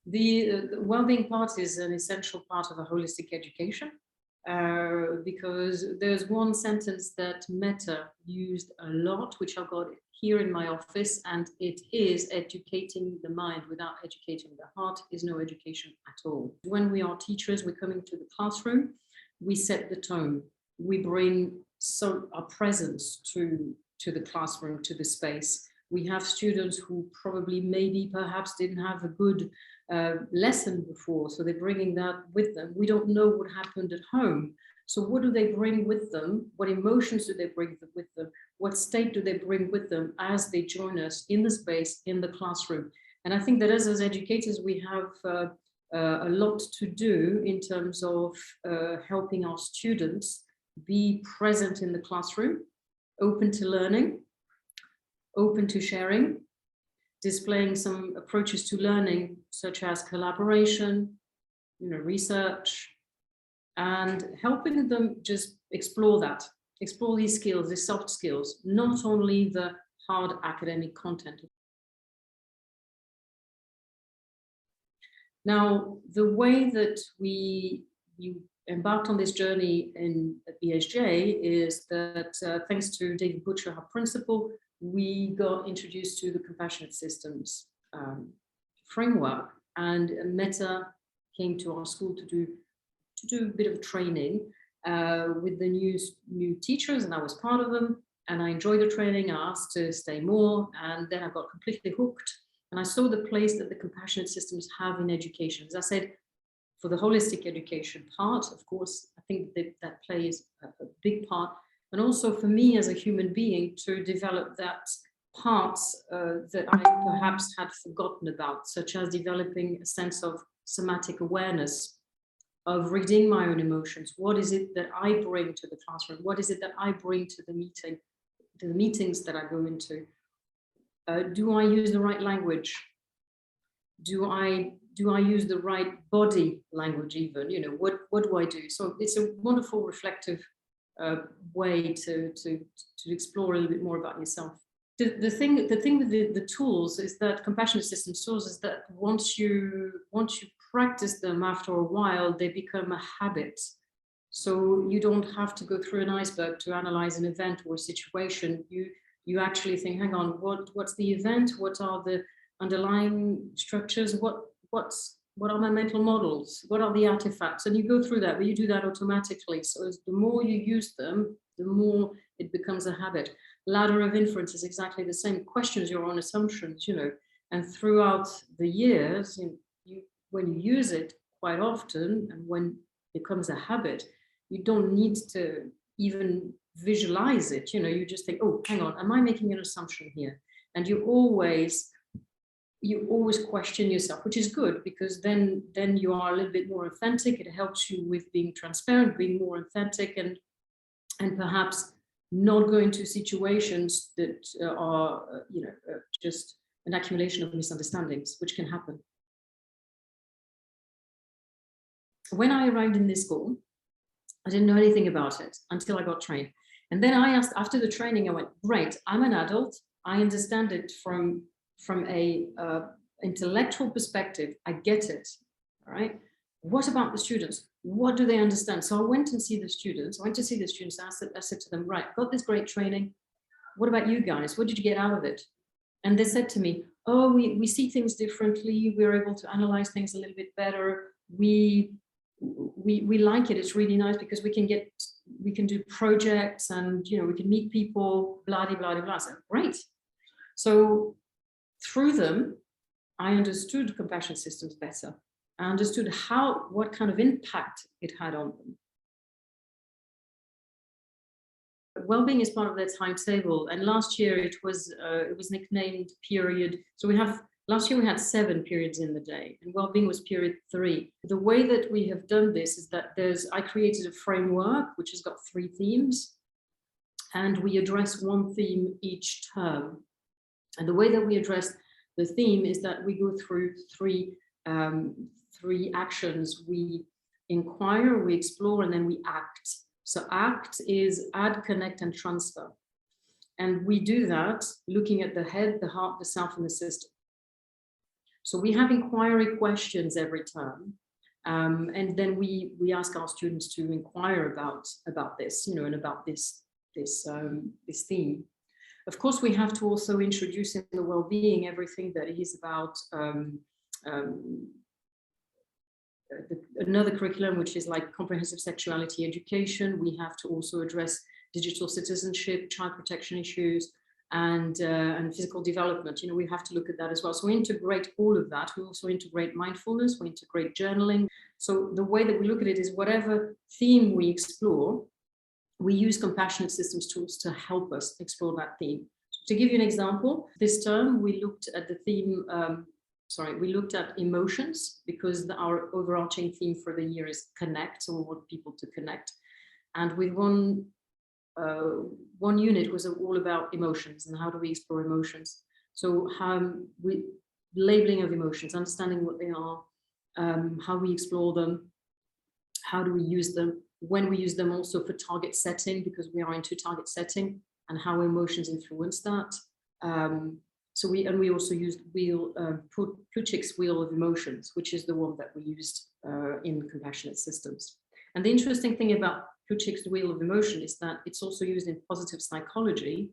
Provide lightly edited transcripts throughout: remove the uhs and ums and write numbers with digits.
The well-being part is an essential part of a holistic education, because there's one sentence that Mette used a lot, which I got here in my office, and it is: educating the mind without educating the heart is no education at all. When we are teachers, we come into the classroom, we set the tone, we bring our presence to the classroom, to the space. We have students who probably perhaps didn't have a good lesson before, so they're bringing that with them. We don't know what happened at home, so what do they bring with them? What emotions do they bring with them? What state do they bring with them as they join us in the space, in the classroom? And I think that as educators, we have a lot to do in terms of helping our students be present in the classroom, open to learning, open to sharing, displaying some approaches to learning, such as collaboration, research, and helping them just explore these skills, these soft skills, not only the hard academic content. Now, the way that you embarked on this journey at BSJ is that thanks to David Butcher, our principal, we got introduced to the compassionate systems framework, and Mette came to our school to do a bit of training with the new teachers, and I was part of them, and I enjoyed the training. I asked to stay more, and then I got completely hooked, and I saw the place that the compassionate systems have in education. As I said, for the holistic education part, of course, I think that plays a big part. And also for me as a human being to develop that parts that I perhaps had forgotten about, such as developing a sense of somatic awareness, of reading my own emotions. What is it that I bring to the classroom? What is it that I bring to the meetings that I go into? Do I use the right language? Do I use the right body language even? What do I do? So it's a wonderful reflective way to explore a little bit more about yourself. The thing with the tools is that compassionate systems tools is that once you practice them, after a while they become a habit. So you don't have to go through an iceberg to analyze an event or a situation. You actually think, hang on, what's the event? What are the underlying structures? What are my mental models? What are the artifacts? And you go through that, but you do that automatically. So the more you use them, the more it becomes a habit. Ladder of inference is exactly the same. Questions your own assumptions, and throughout the years, when you use it quite often, and when it becomes a habit, you don't need to even visualize it. You just think, oh, hang on, am I making an assumption here? And you always question yourself, which is good, because then you are a little bit more authentic. It helps you with being transparent, being more authentic, and perhaps not go into situations that are just an accumulation of misunderstandings, which can happen. When I arrived in this school, I didn't know anything about it until I got trained. And then I asked, after the training, I went, great, I'm an adult, I understand it from a intellectual perspective, I get it, all right? What about the students? What do they understand? So I went to see the students. I said to them, right, got this great training. What about you guys? What did you get out of it? And they said to me, oh, we see things differently. We're able to analyze things a little bit better. We like it. It's really nice because we can do projects, and we can meet people, blah, blah, blah, blah. So great. So through them, I understood compassion systems better. I understood what kind of impact it had on them. Well-being is part of their timetable, and last year it was nicknamed period. So last year we had 7 periods in the day, and well-being was period 3. The way that we have done this is that I created a framework which has got 3 themes, and we address 1 theme each term. And the way that we address the theme is that we go through 3 actions. We inquire, we explore, and then we act. So act is add, connect, and transfer. And we do that looking at the head, the heart, the self, and the system. So we have inquiry questions every term. And then we ask our students to inquire about this, you know, and about this theme. Of course, we have to also introduce in the well-being everything that is about another curriculum, which is like comprehensive sexuality education. We have to also address digital citizenship, child protection issues, and physical development. You know, we have to look at that as well. So we integrate all of that. We also integrate mindfulness, we integrate journaling. So the way that we look at it is whatever theme we explore, we use compassionate systems tools to help us explore that theme. To give you an example, this term we looked at the theme, we looked at emotions, because our overarching theme for the year is connect, so we want people to connect. And with one unit was all about emotions and how do we explore emotions. So labeling of emotions, understanding what they are, how we explore them, how do we use them, when we use them, also for target setting, because we are into target setting, and how emotions influence that. We also used Plutchik's wheel of emotions, which is the one that we used in compassionate systems. And the interesting thing about Plutchik's wheel of emotion is that it's also used in positive psychology,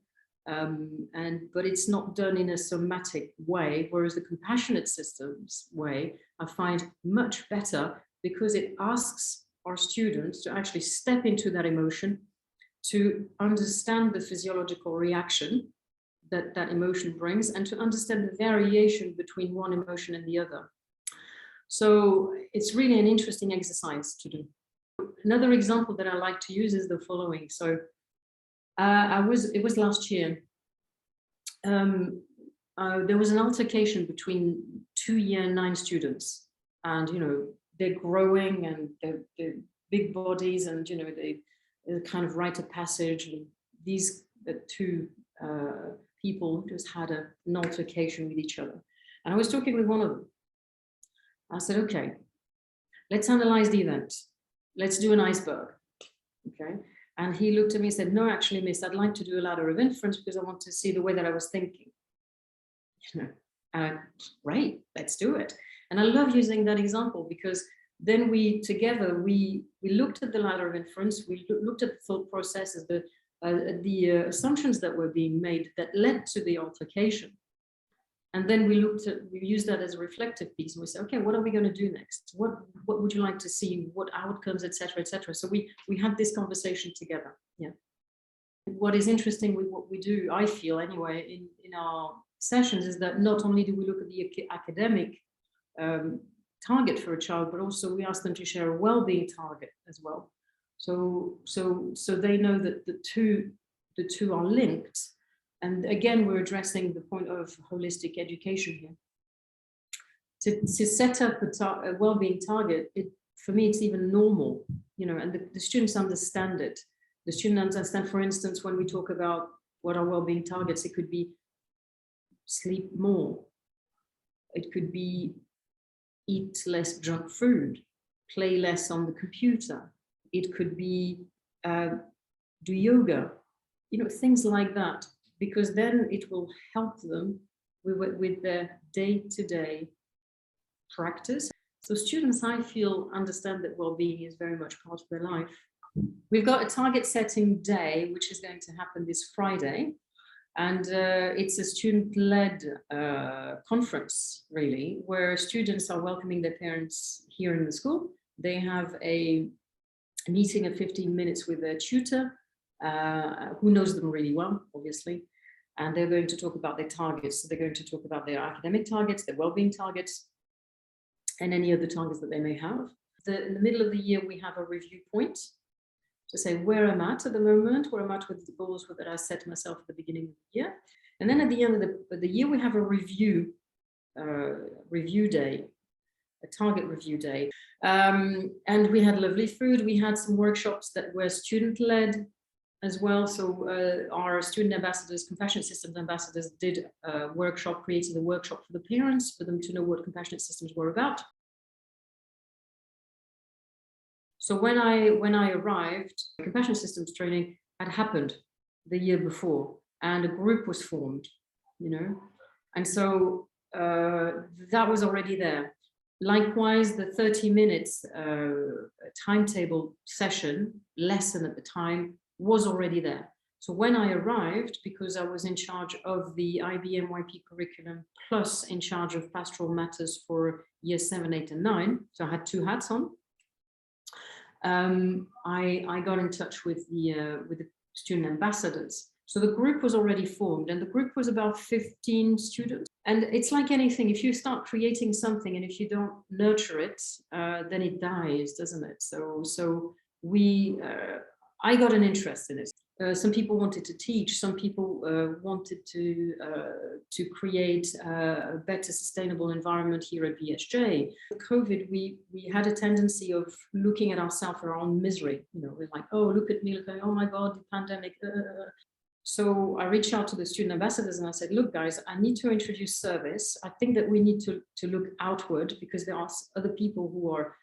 but it's not done in a somatic way, whereas the compassionate systems way I find much better, because it asks our students to actually step into that emotion, to understand the physiological reaction that that emotion brings, and to understand the variation between one emotion and the other. So it's really an interesting exercise to do. Another example that I like to use is the following. So it was last year. There was an altercation between 2 year 9 students, and you know, they're growing and they're big bodies, and you know, they kind of rite of passage. And these two people just had an altercation with each other. And I was talking with one of them. I said, okay, let's analyze the event. Let's do an iceberg. Okay. And he looked at me and said, no, actually, miss, I'd like to do a ladder of inference because I want to see the way that I was thinking. You know, great, let's do it. And I love using that example, because then we together, we looked at the ladder of inference, we looked at the thought processes, the assumptions that were being made that led to the altercation. And then we used that as a reflective piece, and we said, okay, what are we going to do next? What would you like to see? What outcomes, etc., etc. So we had this conversation together. Yeah. What is interesting with what we do, I feel anyway, in our sessions, is that not only do we look at the academic target for a child, but also we ask them to share a well-being target as well. So they know that the two are linked. And again, we're addressing the point of holistic education here. To set up a well-being target, for me, it's even normal, you know, and the students understand it. The students understand, for instance, when we talk about what are well-being targets, it could be sleep more. It could be eat less junk food, play less on the computer. It could be do yoga, you know, things like that. Because then it will help them with their day-to-day practice. So students, I feel, understand that well-being is very much part of their life. We've got a target setting day, which is going to happen this Friday. And it's a student-led conference, really, where students are welcoming their parents here in the school. They have a meeting of 15 minutes with their tutor, who knows them really well, obviously, and they're going to talk about their targets. So they're going to talk about their academic targets, their well-being targets, and any other targets that they may have. In the middle of the year, we have a review point to say where I'm at the moment, where I'm at with the goals that I set myself at the beginning of the year. And then at the end of the year, we have a review day, a target review day. And we had lovely food. We had some workshops that were student-led as well. So our student ambassadors, compassionate systems ambassadors, did a workshop, created a workshop for the parents, for them to know what compassionate systems were about. So when I arrived, compassionate systems training had happened the year before, and a group was formed, you know. And so that was already there. Likewise, the 30 minutes timetable session, lesson at the time, was already there. So when I arrived, because I was in charge of the IB-MYP curriculum, plus in charge of pastoral matters for year 7, 8, and 9, so I had 2 hats on, I got in touch with the student ambassadors. So the group was already formed, and the group was about 15 students. And it's like anything, if you start creating something and if you don't nurture it, then it dies, doesn't it? So I got an interest in it. Some people wanted to teach, some people wanted to create a better sustainable environment here at BSJ. With COVID, we had a tendency of looking at ourselves, our own misery. You know, we're like, oh, look at me, looking, oh my God, the pandemic. So I reached out to the student ambassadors and I said, look, guys, I need to introduce service. I think that we need to look outward, because there are other people who are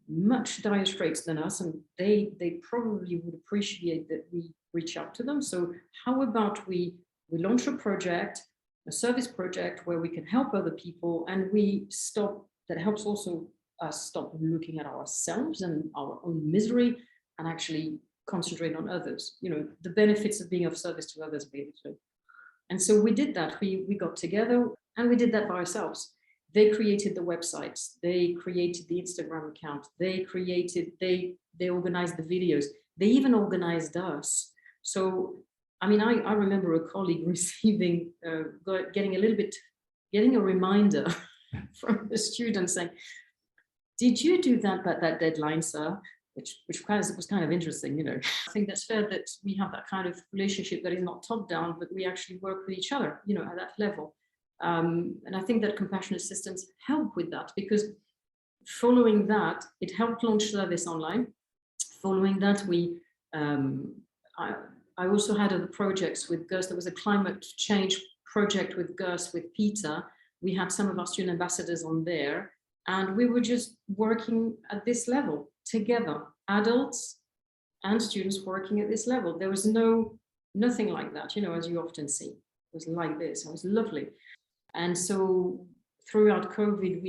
much dire straits than us, and they probably would appreciate that we reach out to them. So how about we launch a project, a service project, where we can help other people, and that helps also us stop looking at ourselves and our own misery, and actually concentrate on others, you know, the benefits of being of service to others, basically. And so we did that. We got together and we did that by ourselves. They created the websites, they created the Instagram account, they organized the videos, they even organized us. So, I mean, I remember a colleague receiving, getting a reminder from the student saying, did you do that at that deadline, sir? Which was kind of interesting, you know. I think that's fair that we have that kind of relationship that is not top down, but we actually work with each other, you know, at that level. And I think that compassionate systems help with that, because following that, it helped launch service online. Following that, I also had other projects with GUS. There was a climate change project with GUS with Peter. We had some of our student ambassadors on there, and we were just working at this level together, adults and students working at this level. There was nothing like that, you know, as you often see. It was like this. It was lovely. And so throughout COVID,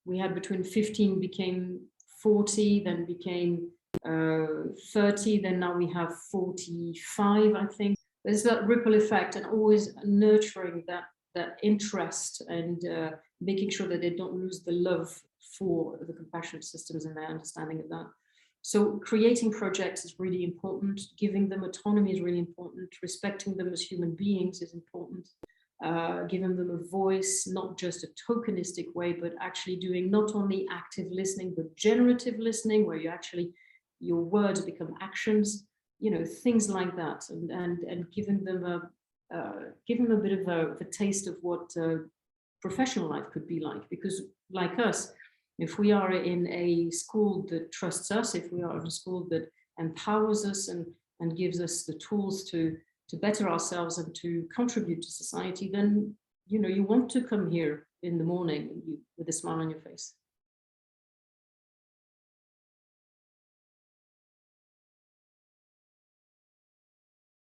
we had between 15 became 40, then became 30, then now we have 45, I think. There's that ripple effect, and always nurturing that interest, and making sure that they don't lose the love for the compassionate systems and their understanding of that. So creating projects is really important. Giving them autonomy is really important. Respecting them as human beings is important. Giving them a voice, not just a tokenistic way, but actually doing not only active listening, but generative listening, where your words become actions, you know, things like that, and giving them a bit of a taste of what professional life could be like. Because like us, if we are in a school that trusts us, if we are in a school that empowers us and gives us the tools to better ourselves and to contribute to society, then, you know, you want to come here in the morning with a smile on your face.